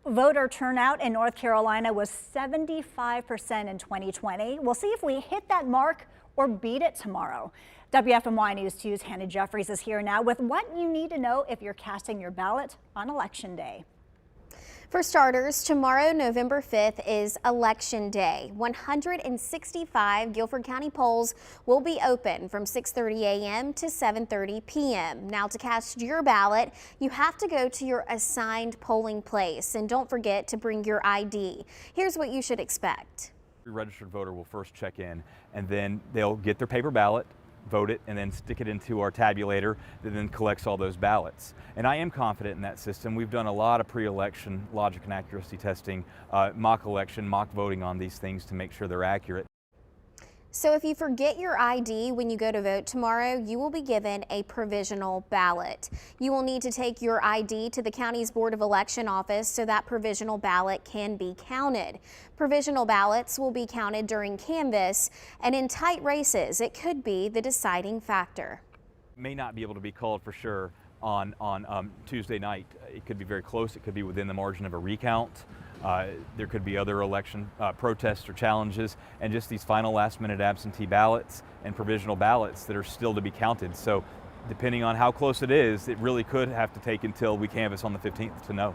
Voter turnout in North Carolina was 75% in 2020. We'll see if we hit that mark or beat it tomorrow. WFMY News 2's Hannah Jeffries is here now with what you need to know if you're casting your ballot on Election Day. For starters, tomorrow, November 5th, is Election Day. 165 Guilford County polls will be open from 6:30 a.m. to 7:30 p.m. Now, to cast your ballot, you have to go to your assigned polling place, and don't forget to bring your ID. Here's what you should expect. Your registered voter will first check in, and then they'll get their paper ballot, vote it, and then stick it into our tabulator that then collects all those ballots. And I am confident in that system. We've done a lot of pre-election logic and accuracy testing, mock election, mock voting on these things to make sure they're accurate. So if you forget your ID when you go to vote tomorrow, you will be given a provisional ballot. You will need to take your ID to the county's Board of Election office so that provisional ballot can be counted. Provisional ballots will be counted during canvass, and in tight races, it could be the deciding factor. May not be able to be called for sure on Tuesday night. It could be very close. It could be within the margin of a recount. There could be other election protests or challenges, and just these final last-minute absentee ballots and provisional ballots that are still to be counted. So depending on how close it is, it really could have to take until we canvass on the 15th to know.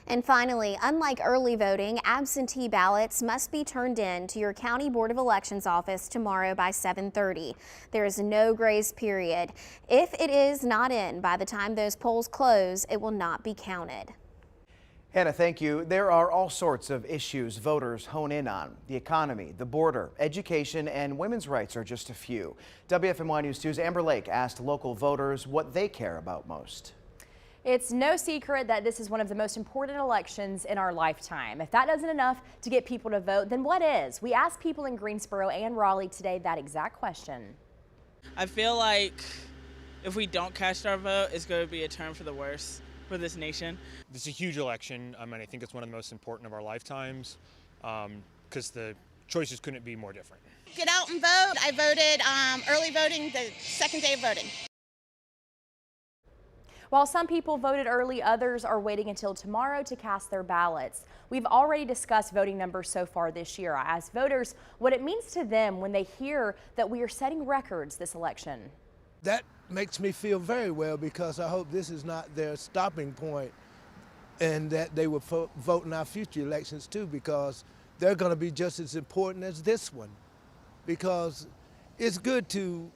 And finally, unlike early voting, absentee ballots must be turned in to your County Board of Elections office tomorrow by 7:30. There is no grace period. If it is not in by the time those polls close, it will not be counted. Hannah, thank you. There are all sorts of issues voters hone in on. The economy, the border, education, and women's rights are just a few. WFMY News 2's Amber Lake asked local voters what they care about most. It's no secret that this is one of the most important elections in our lifetime. If that isn't enough to get people to vote, then what is? We asked people in Greensboro and Raleigh today that exact question. I feel like if we don't cast our vote, it's going to be a turn for the worse for this nation. This is a huge election. I think it's one of the most important of our lifetimes because the choices couldn't be more different. Get out and vote. I voted early voting the second day of voting. While some people voted early, others are waiting until tomorrow to cast their ballots. We've already discussed voting numbers so far this year. I asked voters what it means to them when they hear that we are setting records this election. That makes me feel very well because I hope this is not their stopping point and that they will vote in our future elections too, because they're going to be just as important as this one, because it's good to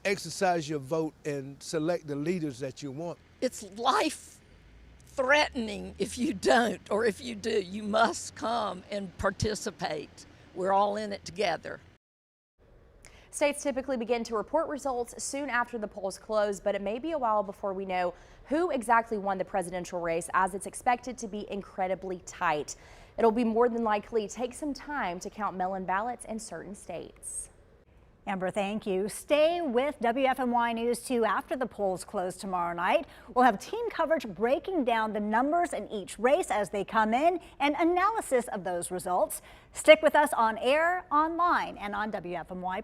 exercise your vote and select the leaders that you want. It's life-threatening if you don't, or if you do, you must come and participate. We're all in it together. States typically begin to report results soon after the polls close, but it may be a while before we know who exactly won the presidential race, as it's expected to be incredibly tight. It'll be more than likely take some time to count mail-in ballots in certain states. Amber, thank you. Stay with WFMY News 2 after the polls close tomorrow night. We'll have team coverage breaking down the numbers in each race as they come in and analysis of those results. Stick with us on air, online, and on WFMY+.